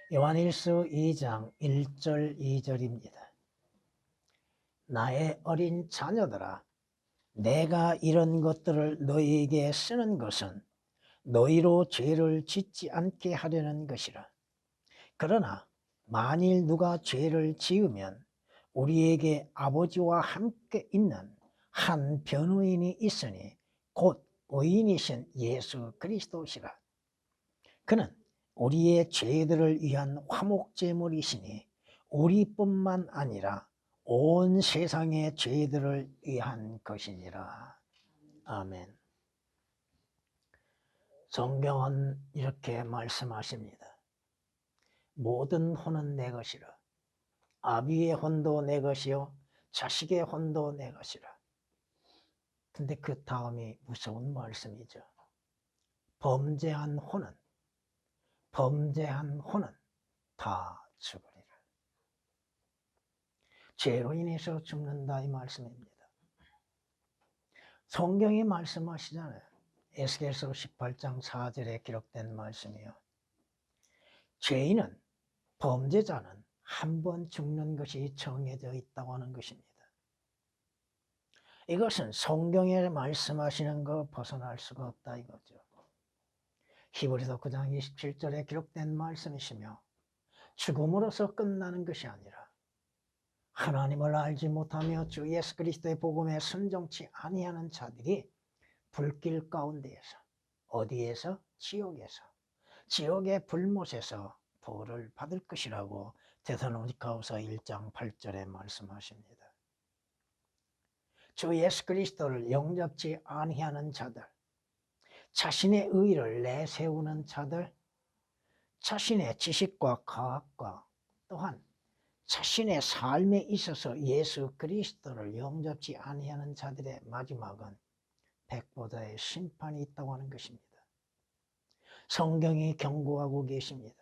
요한일서 2장 1절 2절입니다. 나의 어린 자녀들아, 내가 이런 것들을 너희에게 쓰는 것은 너희로 죄를 짓지 않게 하려는 것이라. 그러나 만일 누가 죄를 지으면 우리에게 아버지와 함께 있는 한 변호인이 있으니 곧 의인이신 예수 그리스도시라. 그는 우리의 죄들을 위한 화목제물이시니 우리뿐만 아니라 온 세상의 죄들을 위한 것이니라. 아멘. 성경은 이렇게 말씀하십니다. 모든 혼은 내 것이라. 아비의 혼도 내 것이요 자식의 혼도 내 것이라. 근데 그 다음이 무서운 말씀이죠. 범죄한 혼은 다 죽으리라. 죄로 인해서 죽는다 이 말씀입니다. 성경이 말씀하시잖아요. 에스겔서 18장 4절에 기록된 말씀이요. 죄인은, 범죄자는 한 번 죽는 것이 정해져 있다고 하는 것입니다. 이것은 성경에 말씀하시는 거 벗어날 수가 없다 이거죠. 히브리서 9장 27절에 기록된 말씀이시며 죽음으로서 끝나는 것이 아니라 하나님을 알지 못하며 주 예수 그리스도의 복음에 순종치 아니하는 자들이 불길 가운데에서, 어디에서? 지옥의 불못에서 벌을 받을 것이라고 데살로니가후서 1장 8절에 말씀하십니다. 주 예수 그리스도를 영접지 아니하는 자들, 자신의 의의를 내세우는 자들, 자신의 지식과 과학과 또한 자신의 삶에 있어서 예수 그리스도를 영접지 아니하는 자들의 마지막은 백보다의 심판이 있다고 하는 것입니다. 성경이 경고하고 계십니다.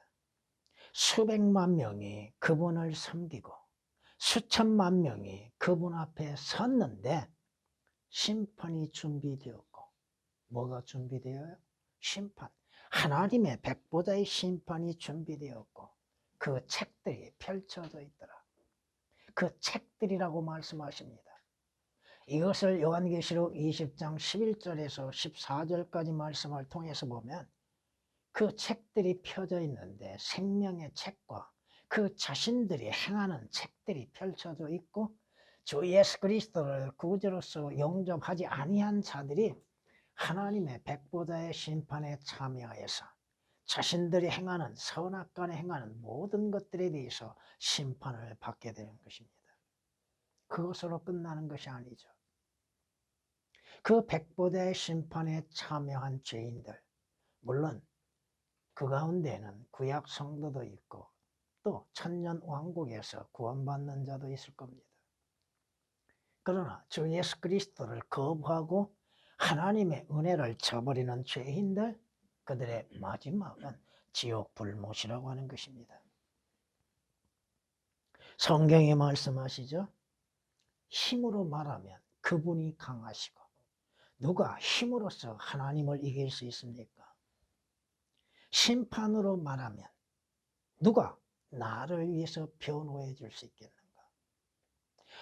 수백만 명이 그분을 섬기고 수천만 명이 그분 앞에 섰는데 심판이 준비되었고, 뭐가 준비되어요? 심판. 하나님의 백보다의 심판이 준비되었고 그 책들이 펼쳐져 있더라. 그 책들이라고 말씀하십니다. 이것을 요한계시록 20장 11절에서 14절까지 말씀을 통해서 보면 그 책들이 펴져 있는데 생명의 책과 그 자신들이 행하는 책들이 펼쳐져 있고 주 예수 그리스도를 구주로서 영접하지 아니한 자들이 하나님의 백보자의 심판에 참여하여서 자신들이 행하는 선악간에 행하는 모든 것들에 대해서 심판을 받게 되는 것입니다. 그것으로 끝나는 것이 아니죠. 그 백보자의 심판에 참여한 죄인들, 물론 그 가운데는 구약 성도도 있고 또 천년 왕국에서 구원받는 자도 있을 겁니다. 그러나 주 예수 그리스도를 거부하고 하나님의 은혜를 저버리는 죄인들, 그들의 마지막은 지옥 불못이라고 하는 것입니다. 성경에 말씀하시죠. 힘으로 말하면 그분이 강하시고 누가 힘으로써 하나님을 이길 수 있습니까? 심판으로 말하면 누가 나를 위해서 변호해 줄 수 있겠는가?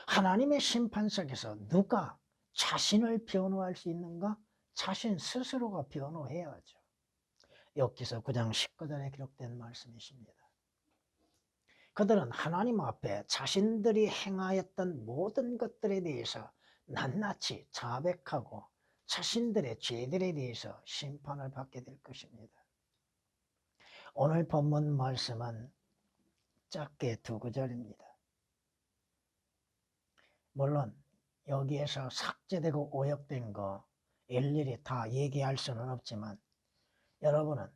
하나님의 심판석에서 누가 자신을 변호할 수 있는가? 자신 스스로가 변호해야죠. 욥기서 9장 19절에 기록된 말씀이십니다. 그들은 하나님 앞에 자신들이 행하였던 모든 것들에 대해서 낱낱이 자백하고 자신들의 죄들에 대해서 심판을 받게 될 것입니다. 오늘 본문 말씀은 짧게 두 구절입니다. 물론 여기에서 삭제되고 오역된 거 일일이 다 얘기할 수는 없지만 여러분은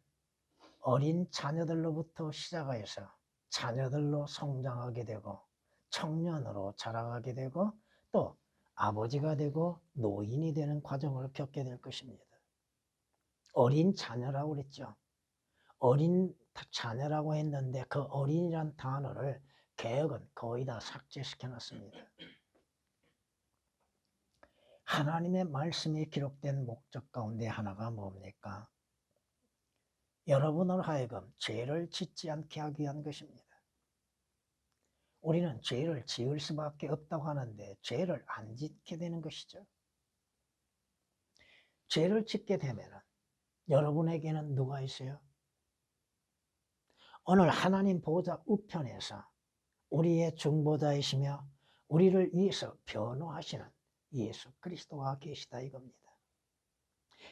어린 자녀들로부터 시작해서 자녀들로 성장하게 되고 청년으로 자라가게 되고 또 아버지가 되고 노인이 되는 과정을 겪게 될 것입니다. 어린 자녀라고 그랬죠. 어린 자녀라고 했는데 그 어린이란 단어를 개역은 거의 다 삭제시켜 놨습니다. 하나님의 말씀이 기록된 목적 가운데 하나가 뭡니까? 여러분을 하여금 죄를 짓지 않게 하기 위한 것입니다. 우리는 죄를 지을 수밖에 없다고 하는데 죄를 안 짓게 되는 것이죠. 죄를 짓게 되면 여러분에게는 누가 있어요? 오늘 하나님 보좌 우편에서 우리의 중보자이시며 우리를 위해서 변호하시는 예수 그리스도가 계시다 이겁니다.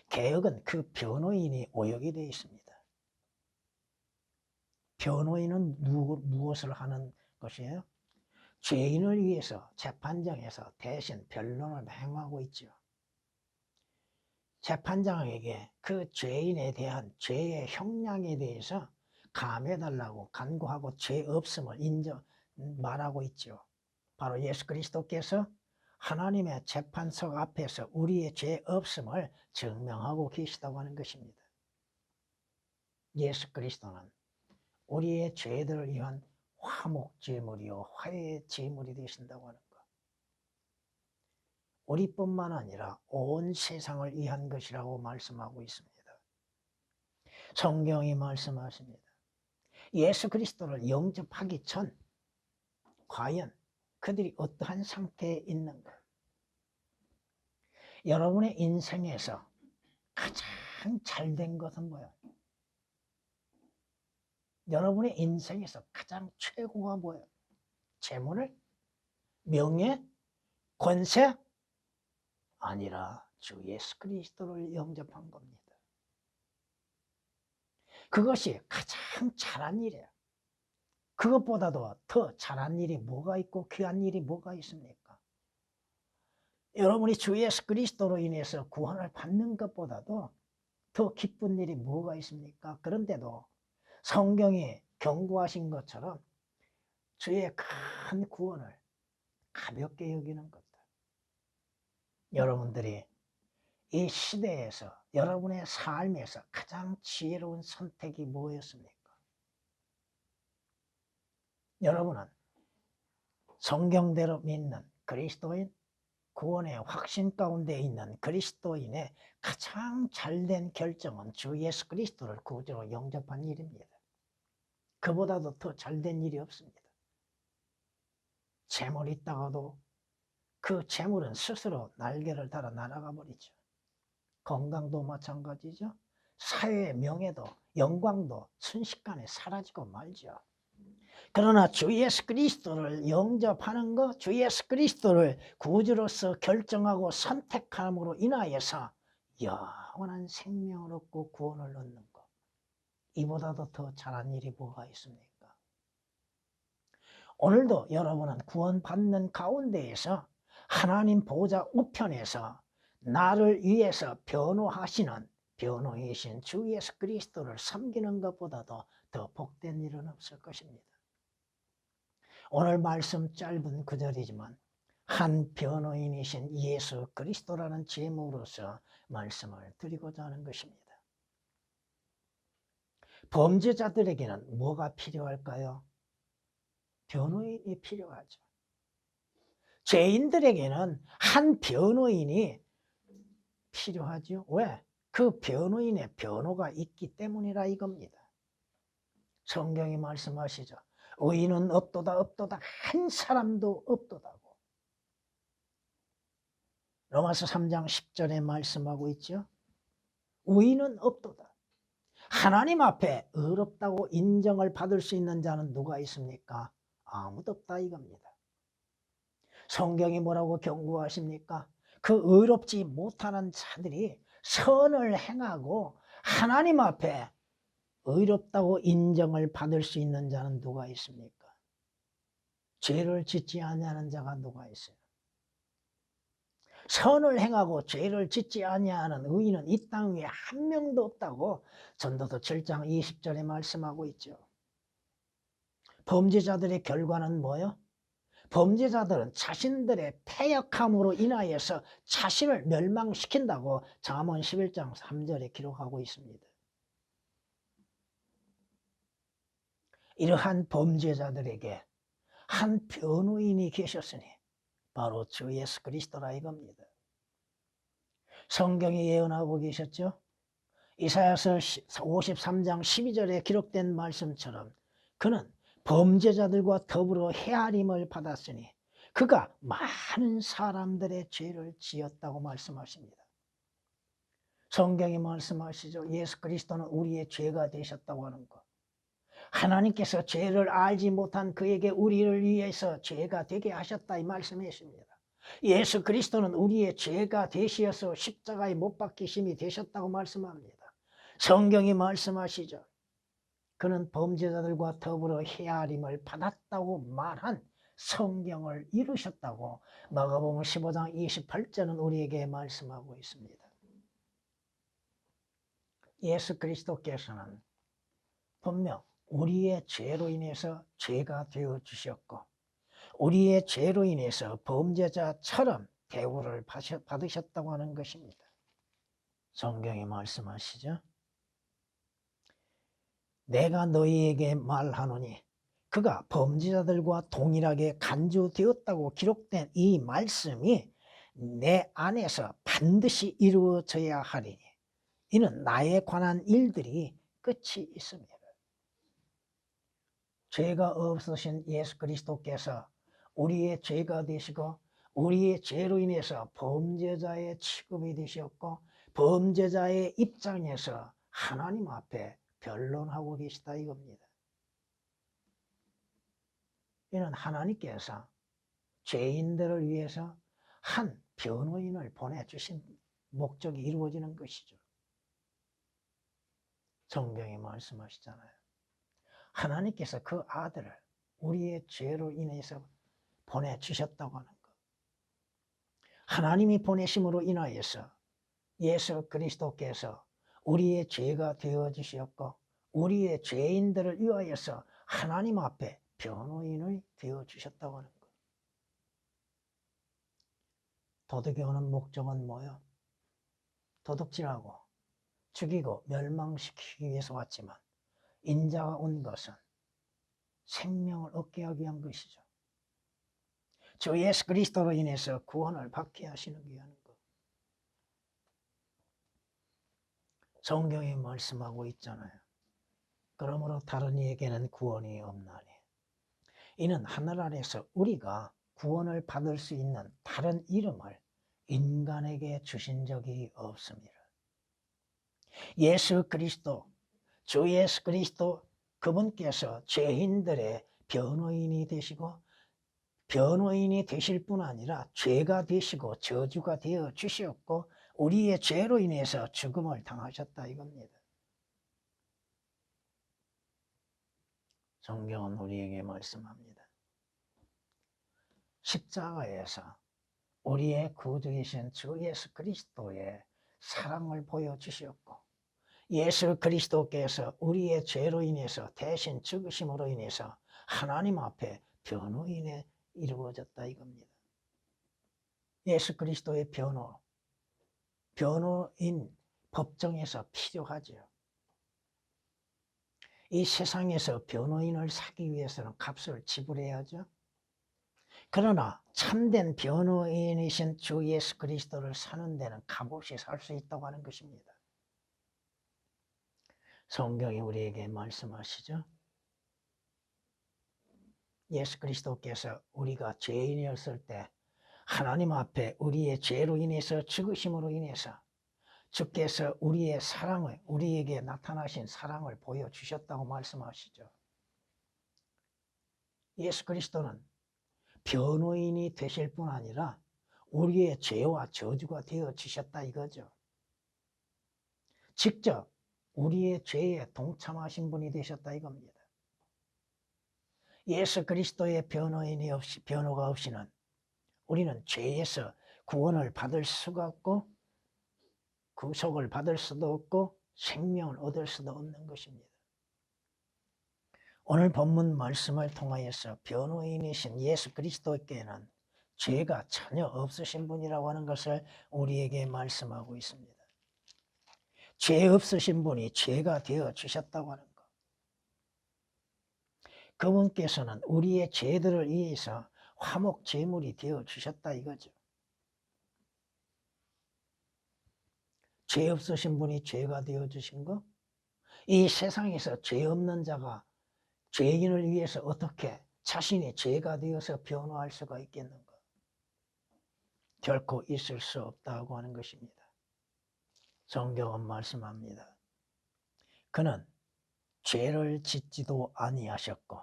개혁은 그 변호인이 오역이 되어 있습니다. 변호인은 무엇을 하는 것이에요? 죄인을 위해서 재판장에서 대신 변론을 행하고 있죠. 재판장에게 그 죄인에 대한 죄의 형량에 대해서 감해달라고 간구하고 죄 없음을 말하고 있죠. 바로 예수 그리스도께서 하나님의 재판석 앞에서 우리의 죄 없음을 증명하고 계시다고 하는 것입니다. 예수 그리스도는 우리의 죄들을 위한 화목제물이요 화해의 제물이 되신다고 하는 것. 우리뿐만 아니라 온 세상을 위한 것이라고 말씀하고 있습니다. 성경이 말씀하십니다. 예수 그리스도를 영접하기 전 과연 그들이 어떠한 상태에 있는가? 여러분의 인생에서 가장 잘된 것은 뭐예요? 여러분의 인생에서 가장 최고가 뭐예요? 재물? 명예? 권세? 아니라 주 예수 그리스도를 영접한 겁니다. 그것이 가장 잘한 일이에요. 그것보다도 더 잘한 일이 뭐가 있고 귀한 일이 뭐가 있습니까? 여러분이 주 예수 그리스도로 인해서 구원을 받는 것보다도 더 기쁜 일이 뭐가 있습니까? 그런데도 성경이 경고하신 것처럼 주의 큰 구원을 가볍게 여기는 것들. 여러분들이 이 시대에서 여러분의 삶에서 가장 지혜로운 선택이 뭐였습니까? 여러분은 성경대로 믿는 그리스도인, 구원의 확신 가운데 있는 그리스도인의 가장 잘된 결정은 주 예수 그리스도를 구주로 영접한 일입니다. 그보다도 더 잘된 일이 없습니다. 재물이 있다가도 그 재물은 스스로 날개를 달아 날아가 버리죠. 건강도 마찬가지죠. 사회의 명예도 영광도 순식간에 사라지고 말죠. 그러나 주 예수 그리스도를 영접하는 것, 주 예수 그리스도를 구주로서 결정하고 선택함으로 인하여서 영원한 생명을 얻고 구원을 얻는 것. 이보다도 더 잘한 일이 뭐가 있습니까? 오늘도 여러분은 구원받는 가운데에서 하나님 보좌 우편에서 나를 위해서 변호하시는 변호이신 주 예수 그리스도를 섬기는 것보다도 더 복된 일은 없을 것입니다. 오늘 말씀 짧은 구절이지만 한 변호인이신 예수 그리스도라는 제목으로서 말씀을 드리고자 하는 것입니다. 범죄자들에게는 뭐가 필요할까요? 변호인이 필요하죠. 죄인들에게는 한 변호인이 필요하죠. 왜? 그 변호인의 변호가 있기 때문이라 이겁니다. 성경이 말씀하시죠. 의인은 없도다 없도다 한 사람도 없도다고. 로마서 3장 10절에 말씀하고 있죠. 의인은 없도다. 하나님 앞에 의롭다고 인정을 받을 수 있는 자는 누가 있습니까? 아무도 없다 이겁니다. 성경이 뭐라고 경고하십니까? 그 의롭지 못하는 자들이 선을 행하고 하나님 앞에 의롭다고 인정을 받을 수 있는 자는 누가 있습니까? 죄를 짓지 아니하는 자가 누가 있어요? 선을 행하고 죄를 짓지 아니하는 의인은 이 땅 위에 한 명도 없다고 전도서 7장 20절에 말씀하고 있죠. 범죄자들의 결과는 뭐예요? 범죄자들은 자신들의 패역함으로 인하여서 자신을 멸망시킨다고 잠언 11장 3절에 기록하고 있습니다. 이러한 범죄자들에게 한 변호인이 계셨으니 바로 주 예수 그리스도라 이겁니다. 성경이 예언하고 계셨죠. 이사야서 53장 12절에 기록된 말씀처럼 그는 범죄자들과 더불어 헤아림을 받았으니 그가 많은 사람들의 죄를 지었다고 말씀하십니다. 성경이 말씀하시죠. 예수 그리스도는 우리의 죄가 되셨다고 하는 것. 하나님께서 죄를 알지 못한 그에게 우리를 위해서 죄가 되게 하셨다 이 말씀이십니다. 예수 그리스도는 우리의 죄가 되시어서 십자가에 못 박히심이 되셨다고 말씀합니다. 성경이 말씀하시죠. 그는 범죄자들과 더불어 헤아림을 받았다고 말한 성경을 이루셨다고 마가복음 15장 28절은 우리에게 말씀하고 있습니다. 예수 그리스도께서는 분명 우리의 죄로 인해서 죄가 되어 주셨고 우리의 죄로 인해서 범죄자처럼 대우를 받으셨다고 하는 것입니다. 성경이 말씀하시죠. 내가 너희에게 말하노니 그가 범죄자들과 동일하게 간주되었다고 기록된 이 말씀이 내 안에서 반드시 이루어져야 하리니 이는 나에 관한 일들이 끝이 있습니다. 죄가 없으신 예수 그리스도께서 우리의 죄가 되시고 우리의 죄로 인해서 범죄자의 취급이 되셨고 범죄자의 입장에서 하나님 앞에 변론하고 계시다 이겁니다. 이는 하나님께서 죄인들을 위해서 한 변호인을 보내주신 목적이 이루어지는 것이죠. 성경이 말씀하시잖아요. 하나님께서 그 아들을 우리의 죄로 인해서 보내주셨다고 하는 것. 하나님이 보내심으로 인하여서 예수 그리스도께서 우리의 죄가 되어주셨고 우리의 죄인들을 위하여서 하나님 앞에 변호인이 되어주셨다고 하는 것. 도둑이 오는 목적은 뭐요? 도둑질하고 죽이고 멸망시키기 위해서 왔지만 인자가 온 것은 생명을 얻게 하기 위한 것이죠. 주 예수 그리스도로 인해서 구원을 받게 하시는 위한 것. 성경이 말씀하고 있잖아요. 그러므로 다른 이에게는 구원이 없나니 이는 하늘 아래서 우리가 구원을 받을 수 있는 다른 이름을 인간에게 주신 적이 없습니다. 예수 그리스도, 주 예수 그리스도 그분께서 죄인들의 변호인이 되시고 변호인이 되실 뿐 아니라 죄가 되시고 저주가 되어 주셨고 우리의 죄로 인해서 죽음을 당하셨다 이겁니다. 성경은 우리에게 말씀합니다. 십자가에서 우리의 구주이신 주 예수 그리스도의 사랑을 보여주셨고 예수 그리스도께서 우리의 죄로 인해서 대신 죽으심으로 인해서 하나님 앞에 변호인에 이루어졌다 이겁니다. 예수 그리스도의 변호인 법정에서 필요하죠. 이 세상에서 변호인을 사기 위해서는 값을 지불해야죠. 그러나 참된 변호인이신 주 예수 그리스도를 사는 데는 값없이 살 수 있다고 하는 것입니다. 성경이 우리에게 말씀하시죠. 예수 그리스도께서 우리가 죄인이었을 때 하나님 앞에 우리의 죄로 인해서 죽으심으로 인해서 주께서 우리의 사랑을 우리에게 나타나신 사랑을 보여주셨다고 말씀하시죠. 예수 그리스도는 변호인이 되실 뿐 아니라 우리의 죄와 저주가 되어 주셨다 이거죠. 직접 우리의 죄에 동참하신 분이 되셨다 이겁니다. 예수 그리스도의 변호가 없이는 우리는 죄에서 구원을 받을 수가 없고 구속을 받을 수도 없고 생명을 얻을 수도 없는 것입니다. 오늘 본문 말씀을 통하여서 변호인이신 예수 그리스도께는 죄가 전혀 없으신 분이라고 하는 것을 우리에게 말씀하고 있습니다. 죄 없으신 분이 죄가 되어 주셨다고 하는 것. 그분께서는 우리의 죄들을 위해서 화목 제물이 되어 주셨다 이거죠. 죄 없으신 분이 죄가 되어주신 거? 이 세상에서 죄 없는 자가 죄인을 위해서 어떻게 자신이 죄가 되어서 변호할 수가 있겠는가? 결코 있을 수 없다고 하는 것입니다. 성경은 말씀합니다. 그는 죄를 짓지도 아니하셨고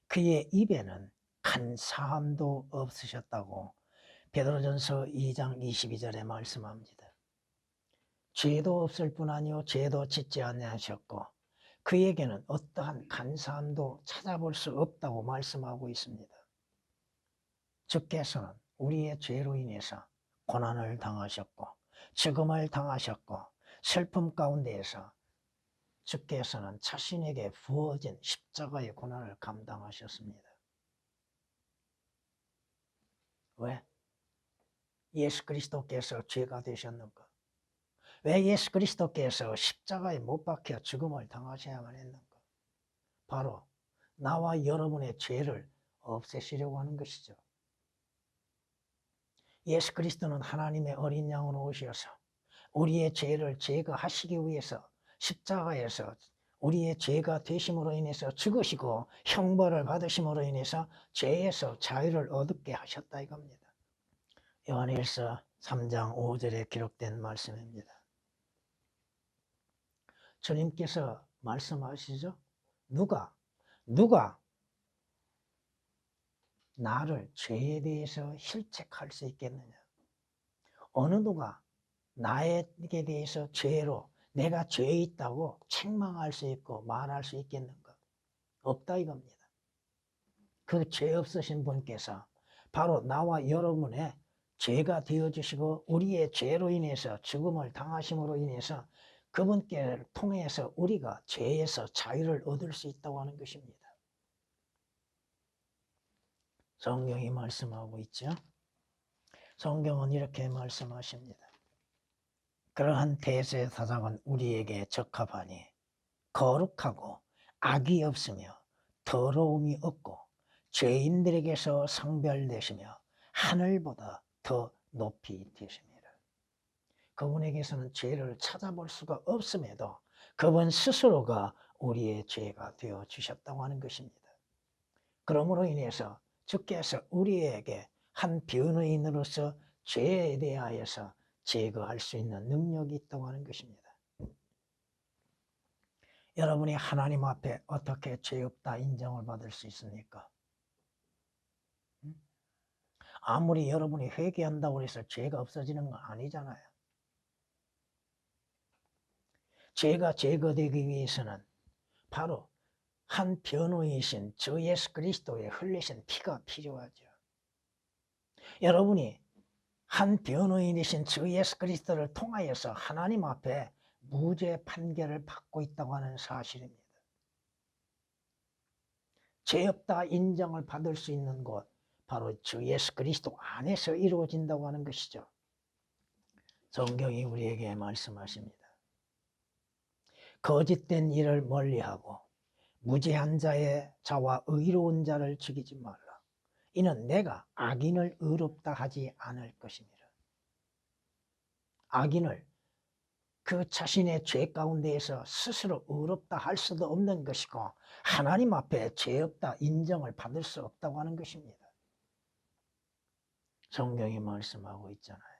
그의 입에는 간사함도 없으셨다고 베드로전서 2장 22절에 말씀합니다. 죄도 없을 뿐 아니요 죄도 짓지 아니하셨고 그에게는 어떠한 간사함도 찾아볼 수 없다고 말씀하고 있습니다. 주께서는 우리의 죄로 인해서 고난을 당하셨고 죽음을 당하셨고 슬픔 가운데에서 주께서는 자신에게 부어진 십자가의 고난을 감당하셨습니다. 왜? 예수 그리스도께서 죄가 되셨는가? 왜 예수 그리스도께서 십자가에 못 박혀 죽음을 당하셔야만 했는가? 바로 나와 여러분의 죄를 없애시려고 하는 것이죠. 예수 그리스도는 하나님의 어린 양으로 오셔서 우리의 죄를 제거하시기 위해서 십자가에서 우리의 죄가 되심으로 인해서 죽으시고 형벌을 받으심으로 인해서 죄에서 자유를 얻게 하셨다 이겁니다. 요한일서 3장 5절에 기록된 말씀입니다. 주님께서 말씀하시죠. 누가 나를 죄에 대해서 실책할 수 있겠느냐? 어느 누가 나에게 대해서 죄로 내가 죄에 있다고 책망할 수 있고 말할 수 있겠는가? 없다 이겁니다. 그 죄 없으신 분께서 바로 나와 여러분의 죄가 되어주시고 우리의 죄로 인해서 죽음을 당하심으로 인해서 그분께 통해서 우리가 죄에서 자유를 얻을 수 있다고 하는 것입니다. 성경이 말씀하고 있죠. 성경은 이렇게 말씀하십니다. 그러한 대제사장은 우리에게 적합하니 거룩하고 악이 없으며 더러움이 없고 죄인들에게서 성별되시며 하늘보다 더 높이 되십니다. 그분에게서는 죄를 찾아볼 수가 없음에도 그분 스스로가 우리의 죄가 되어 주셨다고 하는 것입니다. 그러므로 인해서 주께서 우리에게 한 변호인으로서 죄에 대하여서 제거할 수 있는 능력이 있다고 하는 것입니다. 여러분이 하나님 앞에 어떻게 죄 없다 인정을 받을 수 있습니까? 아무리 여러분이 회개한다고 해서 죄가 없어지는 건 아니잖아요. 죄가 제거되기 위해서는 바로 한 변호이신 주 예수 그리스도의 흘리신 피가 필요하죠. 여러분이 한 변호인이신 주 예수 그리스도를 통하여서 하나님 앞에 무죄 판결을 받고 있다고 하는 사실입니다. 죄 없다 인정을 받을 수 있는 곳 바로 주 예수 그리스도 안에서 이루어진다고 하는 것이죠. 성경이 우리에게 말씀하십니다. 거짓된 일을 멀리하고 무죄한 자와 의로운 자를 죽이지 말라. 이는 내가 악인을 의롭다 하지 않을 것입니다. 악인을 그 자신의 죄 가운데에서 스스로 의롭다 할 수도 없는 것이고 하나님 앞에 죄 없다 인정을 받을 수 없다고 하는 것입니다. 성경이 말씀하고 있잖아요.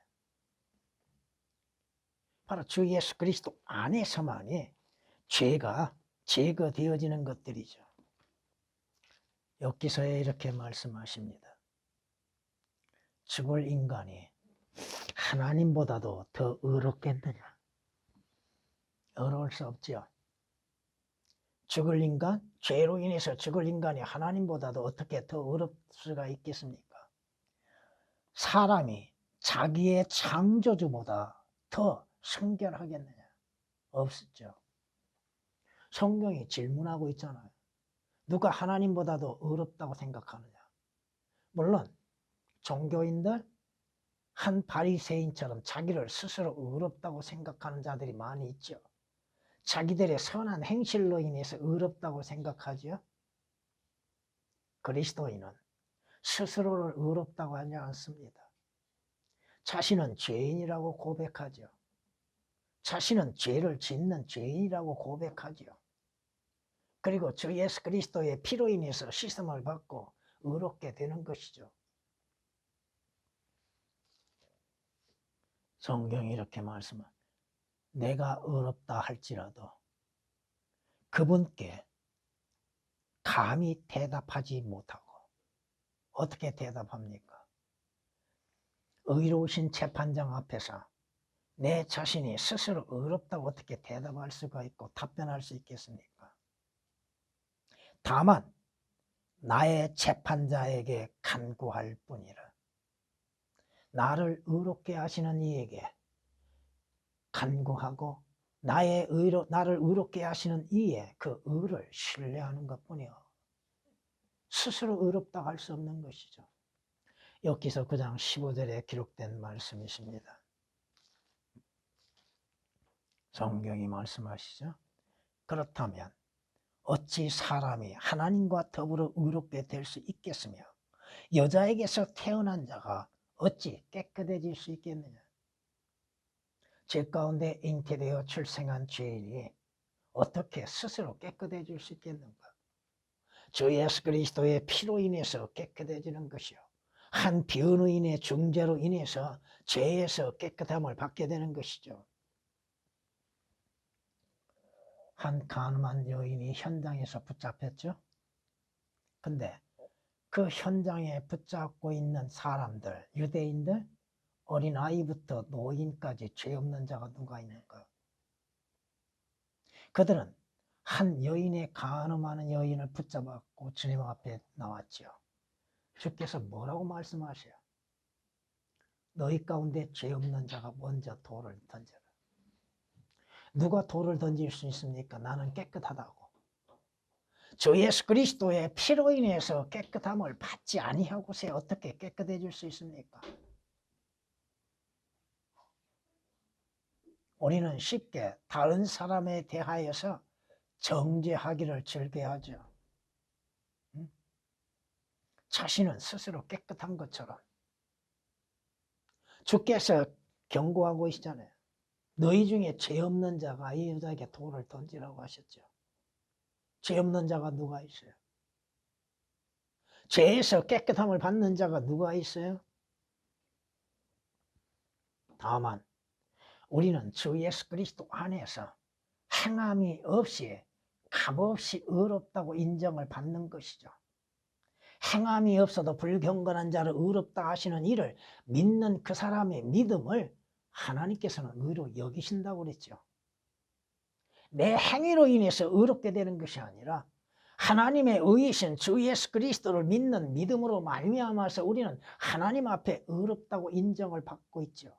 바로 주 예수 그리스도 안에서만이 죄가 제거되어지는 것들이죠. 욥기서에 이렇게 말씀하십니다. 죽을 인간이 하나님보다도 더 의롭겠느냐? 의로울 수 없지요. 죽을 인간, 죄로 인해서 죽을 인간이 하나님보다도 어떻게 더 의롭을 수가 있겠습니까? 사람이 자기의 창조주보다 더 순결하겠느냐? 없었죠. 성경이 질문하고 있잖아요. 누가 하나님보다도 의롭다고 생각하느냐? 물론 종교인들, 한 바리새인처럼 자기를 스스로 의롭다고 생각하는 자들이 많이 있죠. 자기들의 선한 행실로 인해서 의롭다고 생각하죠. 그리스도인은 스스로를 의롭다고 하지 않습니다. 자신은 죄인이라고 고백하죠. 자신은 죄를 짓는 죄인이라고 고백하지요. 그리고 주 예수 그리스도의 피로 인해서 씻음을 받고 의롭게 되는 것이죠. 성경이 이렇게 말씀합니다. 내가 의롭다 할지라도 그분께 감히 대답하지 못하고 어떻게 대답합니까? 의로우신 재판장 앞에서 내 자신이 스스로 의롭다고 어떻게 대답할 수가 있고 답변할 수 있겠습니까? 다만 나의 재판자에게 간구할 뿐이라. 나를 의롭게 하시는 이에게 간구하고 나를 의롭게 하시는 이의 그 의를 신뢰하는 것뿐이요. 스스로 의롭다 할 수 없는 것이죠. 욥기서 9장 15절에 기록된 말씀이십니다. 성경이 말씀하시죠. 그렇다면 어찌 사람이 하나님과 더불어 의롭게 될 수 있겠으며 여자에게서 태어난 자가 어찌 깨끗해질 수 있겠느냐. 죄 가운데 잉태되어 출생한 죄인이 어떻게 스스로 깨끗해질 수 있겠는가. 주 예수 그리스도의 피로 인해서 깨끗해지는 것이요. 한 변호인의 중재로 인해서 죄에서 깨끗함을 받게 되는 것이죠. 한 간음한 여인이 현장에서 붙잡혔죠. 근데 그 현장에 붙잡고 있는 사람들, 유대인들, 어린아이부터 노인까지 죄 없는 자가 누가 있는가? 그들은 한 여인의 간음하는 여인을 붙잡았고 주님 앞에 나왔죠. 주께서 뭐라고 말씀하셔요? 너희 가운데 죄 없는 자가 먼저 돌을 던져라. 누가 돌을 던질 수 있습니까? 나는 깨끗하다고. 주 예수 그리스도의 피로 인해서 깨끗함을 받지 아니하고서 어떻게 깨끗해질 수 있습니까? 우리는 쉽게 다른 사람에 대하여서 정죄하기를 즐겨하죠. 자신은 스스로 깨끗한 것처럼. 주께서 경고하고 계시잖아요. 너희 중에 죄 없는 자가 이 여자에게 돌을 던지라고 하셨죠. 죄 없는 자가 누가 있어요? 죄에서 깨끗함을 받는 자가 누가 있어요? 다만 우리는 주 예수 그리스도 안에서 행함이 없이 값없이 의롭다고 인정을 받는 것이죠. 행함이 없어도 불경건한 자를 의롭다 하시는 이를 믿는 그 사람의 믿음을 하나님께서는 의로 여기신다고 그랬죠. 내 행위로 인해서 의롭게 되는 것이 아니라 하나님의 의이신 주 예수 그리스도를 믿는 믿음으로 말미암아서 우리는 하나님 앞에 의롭다고 인정을 받고 있죠.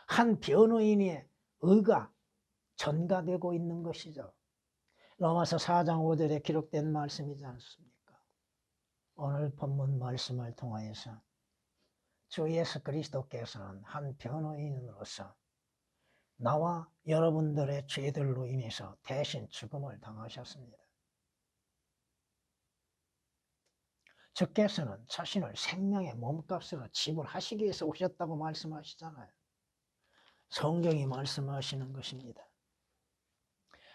한 변호인의 의가 전가되고 있는 것이죠. 로마서 4장 5절에 기록된 말씀이지 않습니까? 오늘 본문 말씀을 통하여서 주 예수 그리스도께서는 한 변호인으로서 나와 여러분들의 죄들로 인해서 대신 죽음을 당하셨습니다. 주께서는 자신을 생명의 몸값으로 지불하시기 위해서 오셨다고 말씀하시잖아요. 성경이 말씀하시는 것입니다.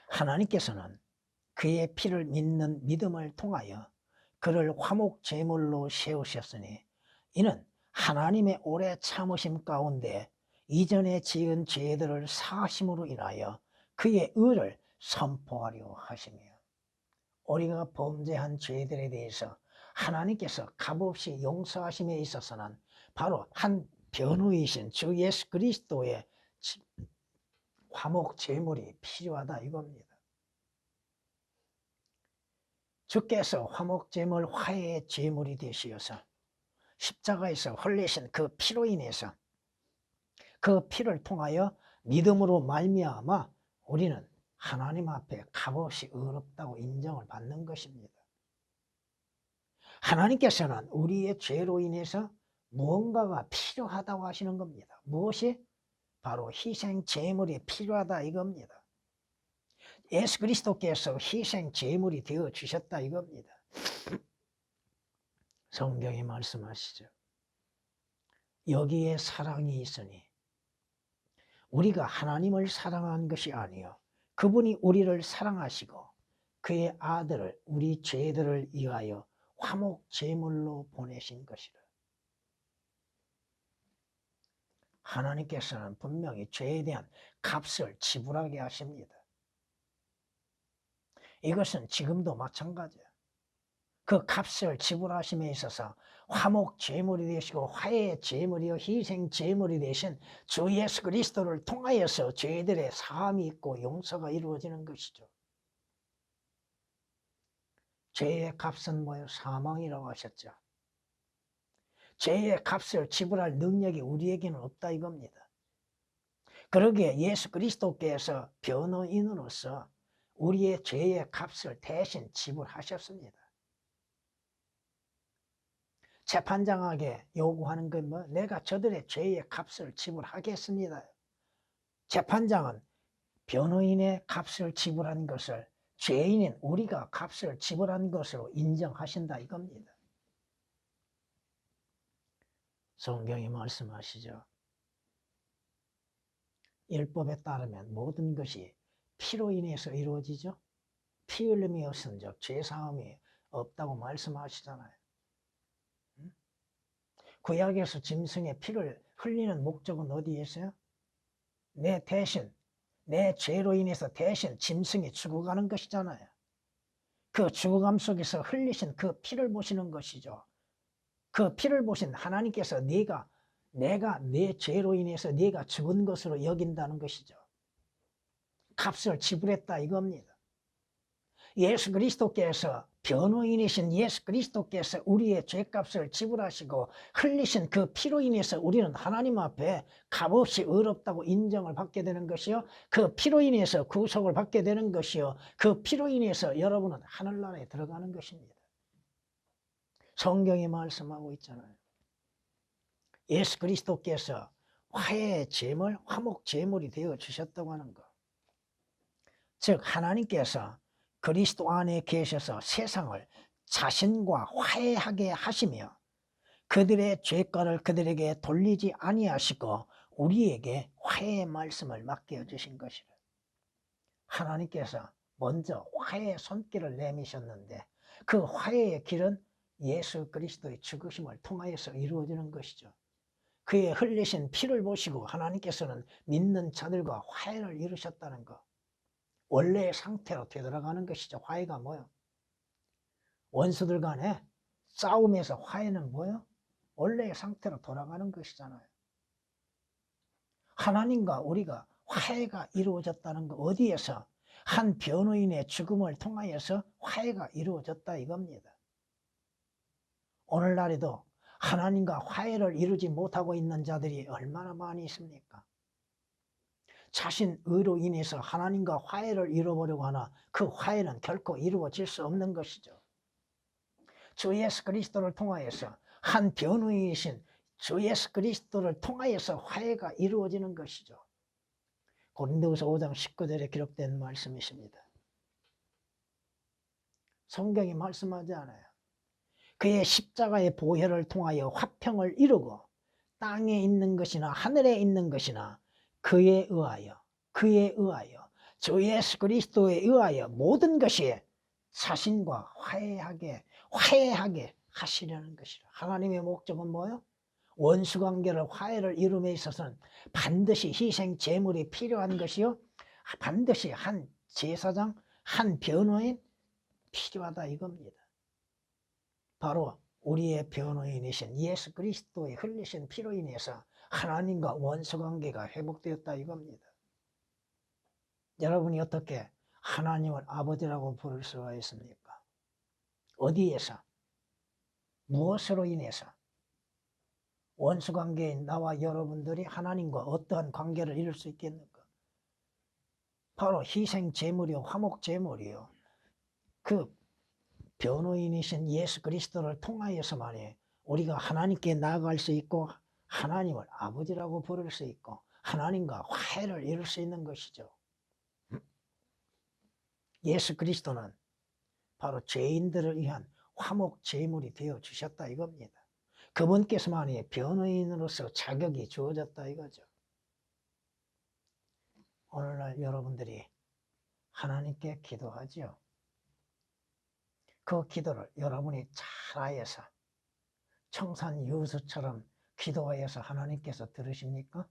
하나님께서는 그의 피를 믿는 믿음을 통하여 그를 화목 제물로 세우셨으니 이는 하나님의 오래 참으심 가운데 이전에 지은 죄들을 사하심으로 인하여 그의 의를 선포하려 하시며 우리가 범죄한 죄들에 대해서 하나님께서 값없이 용서하심에 있어서는 바로 한 변호이신 주 예수 그리스도의 화목 제물이 필요하다 이겁니다. 주께서 화목 제물 화해의 제물이 되시어서 십자가에서 흘리신 그 피로 인해서 그 피를 통하여 믿음으로 말미암아 우리는 하나님 앞에 값없이 의롭다고 인정을 받는 것입니다. 하나님께서는 우리의 죄로 인해서 무언가가 필요하다고 하시는 겁니다. 무엇이? 바로 희생 제물이 필요하다 이겁니다. 예수 그리스도께서 희생 제물이 되어 주셨다 이겁니다. 성경이 말씀하시죠. 여기에 사랑이 있으니 우리가 하나님을 사랑한 것이 아니요 그분이 우리를 사랑하시고 그의 아들을 우리 죄들을 위하여 화목 제물로 보내신 것이라. 하나님께서는 분명히 죄에 대한 값을 지불하게 하십니다. 이것은 지금도 마찬가지야. 그 값을 지불하심에 있어서 화목 제물이 되시고 화해의 제물이요 희생 제물이 되신 주 예수 그리스도를 통하여서 죄들의 사함이 있고 용서가 이루어지는 것이죠. 죄의 값은 뭐예요? 사망이라고 하셨죠. 죄의 값을 지불할 능력이 우리에게는 없다 이겁니다. 그러기에 예수 그리스도께서 변호인으로서 우리의 죄의 값을 대신 지불하셨습니다. 재판장에게 요구하는 건 뭐? 내가 저들의 죄의 값을 지불하겠습니다. 재판장은 변호인의 값을 지불한 것을 죄인인 우리가 값을 지불한 것으로 인정하신다 이겁니다. 성경이 말씀하시죠. 율법에 따르면 모든 것이 피로 인해서 이루어지죠. 피 흘림이 없은 적 죄사함이 없다고 말씀하시잖아요. 구약에서 짐승의 피를 흘리는 목적은 어디에 있어요? 내 대신, 내 죄로 인해서 대신 짐승이 죽어가는 것이잖아요. 그 죽어감 속에서 흘리신 그 피를 보시는 것이죠. 그 피를 보신 하나님께서 내가 내 죄로 인해서 네가 죽은 것으로 여긴다는 것이죠. 값을 지불했다 이겁니다. 예수 그리스도께서 변호인이신 예수 그리스도께서 우리의 죄값을 지불하시고 흘리신 그 피로 인해서 우리는 하나님 앞에 값없이 의롭다고 인정을 받게 되는 것이요. 그 피로 인해서 구속을 받게 되는 것이요. 그 피로 인해서 여러분은 하늘나라에 들어가는 것입니다. 성경이 말씀하고 있잖아요. 예수 그리스도께서 화해의 제물, 화목 제물이 되어 주셨다고 하는 것. 즉 하나님께서 그리스도 안에 계셔서 세상을 자신과 화해하게 하시며 그들의 죄가를 그들에게 돌리지 아니하시고 우리에게 화해의 말씀을 맡겨 주신 것이라. 하나님께서 먼저 화해의 손길을 내미셨는데 그 화해의 길은 예수 그리스도의 죽으심을 통하여서 이루어지는 것이죠. 그의 흘리신 피를 보시고 하나님께서는 믿는 자들과 화해를 이루셨다는 것. 원래의 상태로 되돌아가는 것이죠. 화해가 뭐요? 원수들 간에 싸움에서 화해는 뭐요? 원래의 상태로 돌아가는 것이잖아요. 하나님과 우리가 화해가 이루어졌다는 것 어디에서? 한 변호인의 죽음을 통하여서 화해가 이루어졌다 이겁니다. 오늘날에도 하나님과 화해를 이루지 못하고 있는 자들이 얼마나 많이 있습니까? 자신 의로 인해서 하나님과 화해를 이루어보려고 하나 그 화해는 결코 이루어질 수 없는 것이죠. 주 예수 그리스도를 통하여서 한 변호인이신 주 예수 그리스도를 통하여서 화해가 이루어지는 것이죠. 고린도후서 5장 19절에 기록된 말씀이십니다. 성경이 말씀하지 않아요. 그의 십자가의 보혈을 통하여 화평을 이루고 땅에 있는 것이나 하늘에 있는 것이나 그에 의하여 주 예수 그리스도에 의하여 모든 것이 자신과 화해하게 하시려는 것이라. 하나님의 목적은 뭐예요? 원수관계를 화해를 이룸에 있어서는 반드시 희생 제물이 필요한 것이요 반드시 한 제사장 한 변호인 필요하다 이겁니다. 바로 우리의 변호인이신 예수 그리스도의 흘리신 피로 인해서 하나님과 원수관계가 회복되었다 이겁니다. 여러분이 어떻게 하나님을 아버지라고 부를 수가 있습니까? 어디에서? 무엇으로 인해서? 원수관계인 나와 여러분들이 하나님과 어떠한 관계를 이룰 수 있겠는가? 바로 희생 제물이요 화목 제물이요 그 변호인이신 예수 그리스도를 통하여서만이 우리가 하나님께 나아갈 수 있고 하나님을 아버지라고 부를 수 있고 하나님과 화해를 이룰 수 있는 것이죠. 예수 그리스도는 바로 죄인들을 위한 화목 제물이 되어 주셨다 이겁니다. 그분께서만이 변호인으로서 자격이 주어졌다 이거죠. 오늘날 여러분들이 하나님께 기도하지요. 그 기도를 여러분이 잘하여서 청산유수처럼 기도하여서 하나님께서 들으십니까?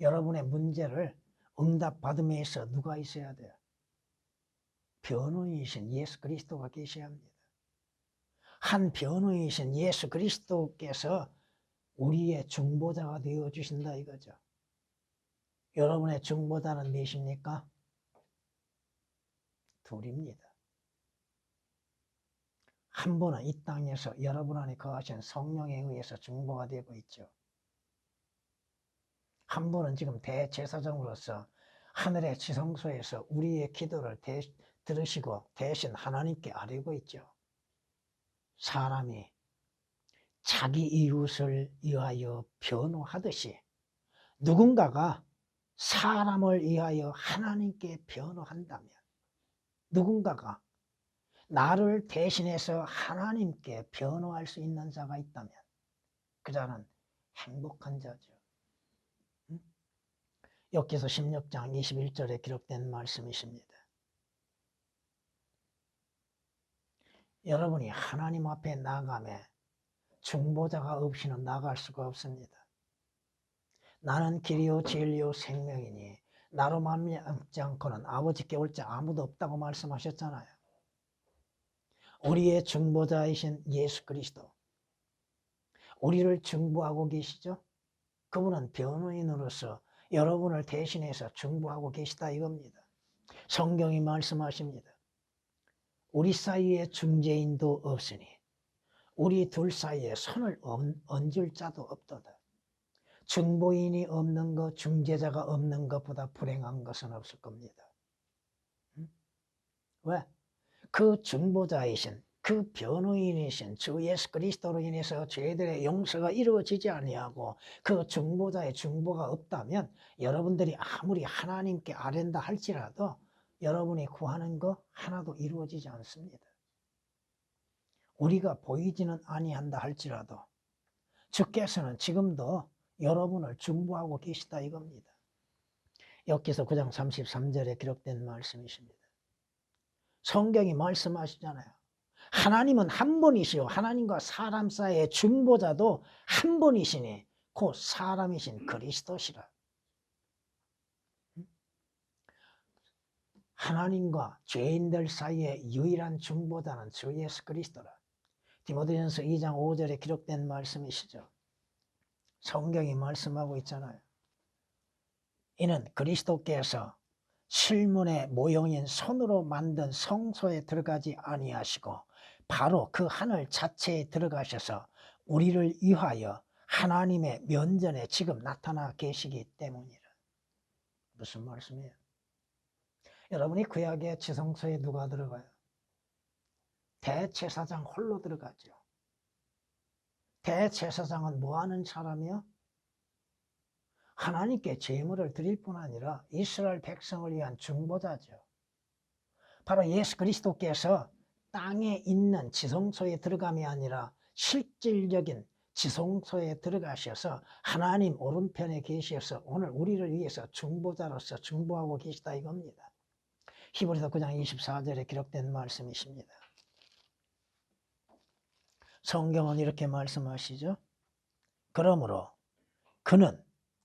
여러분의 문제를 응답받음에 있어 누가 있어야 돼요? 변호인이신 예수 그리스도가 계셔야 합니다. 한 변호인이신 예수 그리스도께서 우리의 중보자가 되어주신다 이거죠. 여러분의 중보자는 몇입니까? 둘입니다. 한 분은 이 땅에서 여러분 안에 거하신 성령에 의해서 중보가 되고 있죠. 한 분은 지금 대제사장으로서 하늘의 지성소에서 우리의 기도를 들으시고 대신 하나님께 아뢰고 있죠. 사람이 자기 이웃을 위하여 변호하듯이 누군가가 사람을 위하여 하나님께 변호한다면, 누군가가 나를 대신해서 하나님께 변호할 수 있는 자가 있다면 그 자는 행복한 자죠. 욥기서 16장 21절에 기록된 말씀이십니다. 여러분이 하나님 앞에 나가면 중보자가 없이는 나갈 수가 없습니다. 나는 길이요 진리요 생명이니 나로 말미암지 않고는 아버지께 올 자 아무도 없다고 말씀하셨잖아요. 우리의 중보자이신 예수 그리스도, 우리를 중보하고 계시죠? 그분은 변호인으로서 여러분을 대신해서 중보하고 계시다 이겁니다. 성경이 말씀하십니다. 우리 사이에 중재인도 없으니 우리 둘 사이에 손을 얹을 자도 없도다. 중보인이 없는 것, 중재자가 없는 것보다 불행한 것은 없을 겁니다. 왜? 그 중보자이신, 그 변호인이신 주 예수 그리스도로 인해서 죄들의 용서가 이루어지지 아니하고 그 중보자의 중보가 없다면 여러분들이 아무리 하나님께 아뢰다 할지라도 여러분이 구하는 거 하나도 이루어지지 않습니다. 우리가 보이지는 아니한다 할지라도 주께서는 지금도 여러분을 중보하고 계시다 이겁니다. 욥기서 9장 33절에 기록된 말씀이십니다. 성경이 말씀하시잖아요. 하나님은 한 분이시요 하나님과 사람 사이의 중보자도 한 분이시니 곧 사람이신 그리스도시라. 하나님과 죄인들 사이의 유일한 중보자는 주 예수 그리스도라. 디모데전서 2장 5절에 기록된 말씀이시죠. 성경이 말씀하고 있잖아요. 이는 그리스도께서 실문의 모형인 손으로 만든 성소에 들어가지 아니하시고 바로 그 하늘 자체에 들어가셔서 우리를 위하여 하나님의 면전에 지금 나타나 계시기 때문이라. 무슨 말씀이에요? 여러분이 구약의 지성소에 누가 들어가요? 대제사장 홀로 들어가죠. 대제사장은 뭐 하는 사람이요? 하나님께 제물을 드릴 뿐 아니라 이스라엘 백성을 위한 중보자죠. 바로 예수 그리스도께서 땅에 있는 지성소에 들어감이 아니라 실질적인 지성소에 들어가셔서 하나님 오른편에 계셔서 오늘 우리를 위해서 중보자로서 중보하고 계시다 이겁니다. 히브리서 9장 24절에 기록된 말씀이십니다. 성경은 이렇게 말씀하시죠. 그러므로 그는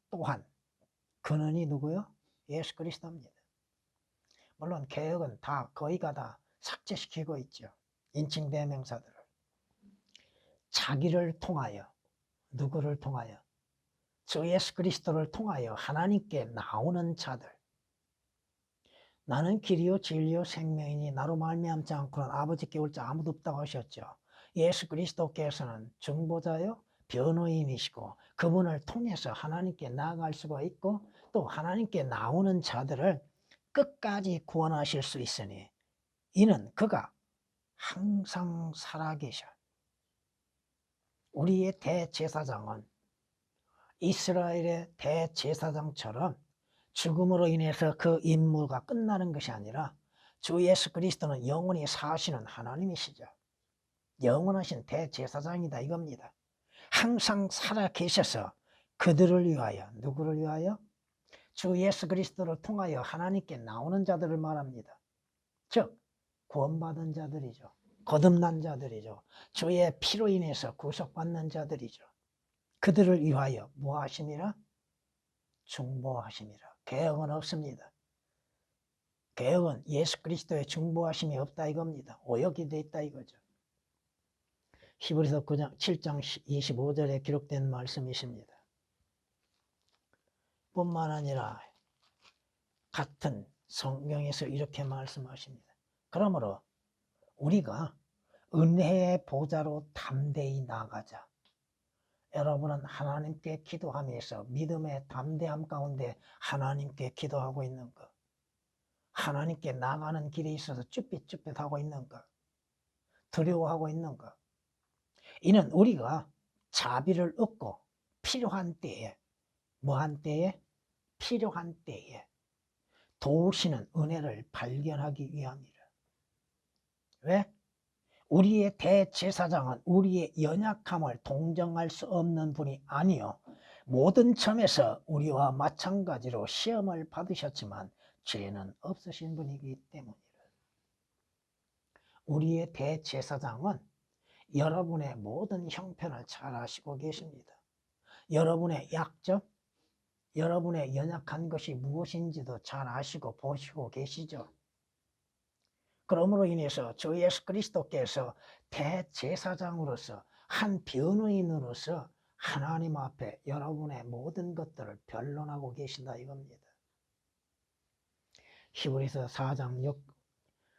또한, 그는이 누구요? 예수 그리스도입니다. 물론 개혁은 거의가 다 삭제시키고 있죠. 인칭 대명사들을. 자기를 통하여, 누구를 통하여? 주 예수 그리스도를 통하여 하나님께 나오는 자들. 나는 길이요 진리요 생명이니 나로 말미암지 않고는 아버지께 올 자 아무도 없다고 하셨죠. 예수 그리스도께서는 중보자요 변호인이시고 그분을 통해서 하나님께 나아갈 수가 있고 또 하나님께 나오는 자들을 끝까지 구원하실 수 있으니 이는 그가 항상 살아계셔. 우리의 대제사장은 이스라엘의 대제사장처럼 죽음으로 인해서 그 임무가 끝나는 것이 아니라 주 예수 그리스도는 영원히 사시는 하나님이시죠. 영원하신 대제사장이다 이겁니다. 항상 살아 계셔서 그들을 위하여, 누구를 위하여? 주 예수 그리스도를 통하여 하나님께 나오는 자들을 말합니다. 즉 구원받은 자들이죠. 거듭난 자들이죠. 주의 피로 인해서 구속받는 자들이죠. 그들을 위하여 뭐 하심이라? 중보하심이라. 개혁은 없습니다. 개혁은 예수 그리스도의 중보하심이 없다 이겁니다. 오역이 돼 있다 이거죠. 히브리서 9장 7장 25절에 기록된 말씀이십니다. 뿐만 아니라 같은 성경에서 이렇게 말씀하십니다. 그러므로 우리가 은혜의 보좌로 담대히 나가자. 여러분은 하나님께 기도하면서 믿음의 담대함 가운데 하나님께 기도하고 있는 것, 하나님께 나가는 길에 있어서 쭈삣쭈삣하고 있는 것, 두려워하고 있는 것, 이는 우리가 자비를 얻고 필요한 때에, 뭐한 때에? 필요한 때에 도우시는 은혜를 발견하기 위함이라. 왜? 우리의 대제사장은 우리의 연약함을 동정할 수 없는 분이 아니요 모든 점에서 우리와 마찬가지로 시험을 받으셨지만 죄는 없으신 분이기 때문이라. 우리의 대제사장은 여러분의 모든 형편을 잘 아시고 계십니다. 여러분의 약점, 여러분의 연약한 것이 무엇인지도 잘 아시고 보시고 계시죠. 그러므로 인해서 주 예수 그리스도께서 대제사장으로서 한 변호인으로서 하나님 앞에 여러분의 모든 것들을 변론하고 계신다 이겁니다. 히브리서 4장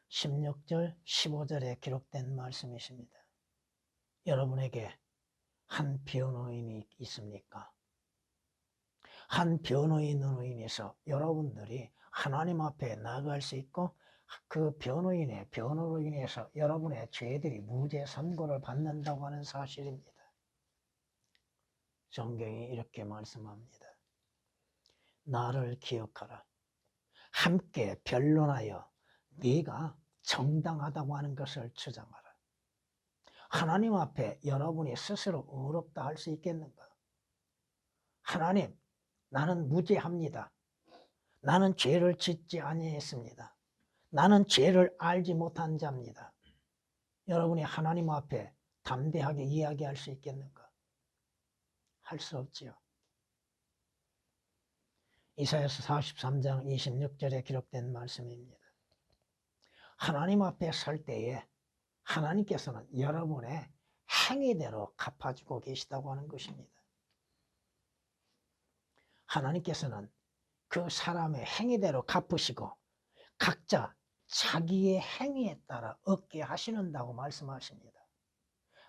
16절 15절에 기록된 말씀이십니다. 여러분에게 한 변호인이 있습니까? 한 변호인으로 인해서 여러분들이 하나님 앞에 나아갈 수 있고 그 변호인의 변호로 인해서 여러분의 죄들이 무죄 선고를 받는다고 하는 사실입니다. 성경이 이렇게 말씀합니다. 나를 기억하라. 함께 변론하여 네가 정당하다고 하는 것을 주장하라. 하나님 앞에 여러분이 스스로 의롭다 할 수 있겠는가? 하나님, 나는 무죄합니다. 나는 죄를 짓지 아니했습니다. 나는 죄를 알지 못한 자입니다. 여러분이 하나님 앞에 담대하게 이야기할 수 있겠는가? 할 수 없지요. 이사야서 43장 26절에 기록된 말씀입니다. 하나님 앞에 설 때에 하나님께서는 여러분의 행위대로 갚아주고 계시다고 하는 것입니다. 하나님께서는 그 사람의 행위대로 갚으시고 각자 자기의 행위에 따라 얻게 하시는다고 말씀하십니다.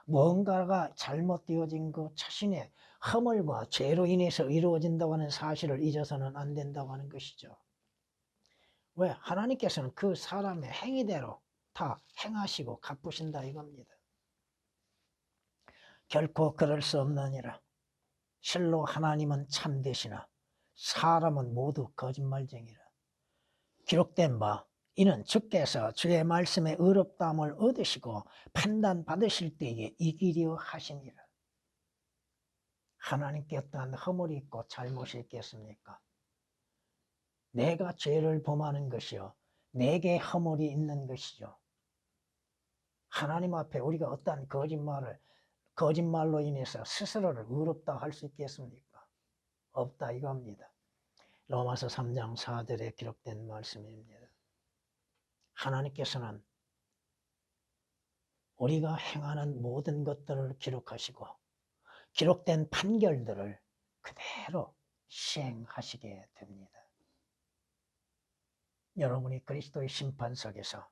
뭔가가 잘못되어진 것 자신의 허물과 죄로 인해서 이루어진다고 하는 사실을 잊어서는 안 된다고 하는 것이죠. 왜? 하나님께서는 그 사람의 행위대로 다 행하시고 갚으신다 이겁니다. 결코 그럴 수 없느니라. 실로 하나님은 참되시나 사람은 모두 거짓말쟁이라. 기록된 바 이는 주께서 주의 말씀에 의롭다함을 얻으시고 판단받으실 때에 이기려 하심이라. 하나님께 어떠한 허물이 있고 잘못이 있겠습니까? 내가 죄를 범하는 것이요 내게 허물이 있는 것이죠. 하나님 앞에 우리가 어떠한 거짓말로 인해서 스스로를 의롭다 할 수 있겠습니까? 없다 이겁니다. 로마서 3장 4절에 기록된 말씀입니다. 하나님께서는 우리가 행하는 모든 것들을 기록하시고 기록된 판결들을 그대로 시행하시게 됩니다. 여러분이 그리스도의 심판석에서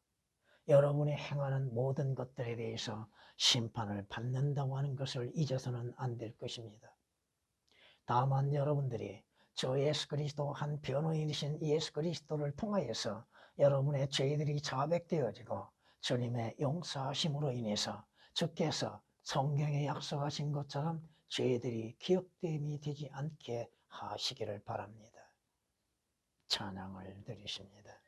여러분이 행하는 모든 것들에 대해서 심판을 받는다고 하는 것을 잊어서는 안 될 것입니다. 다만 여러분들이 주 예수 그리스도 한 변호인이신 예수 그리스도를 통하여서 여러분의 죄들이 자백되어지고 주님의 용서하심으로 인해서 주께서 성경에 약속하신 것처럼 죄들이 기억됨이 되지 않게 하시기를 바랍니다. 찬양을 드리십니다.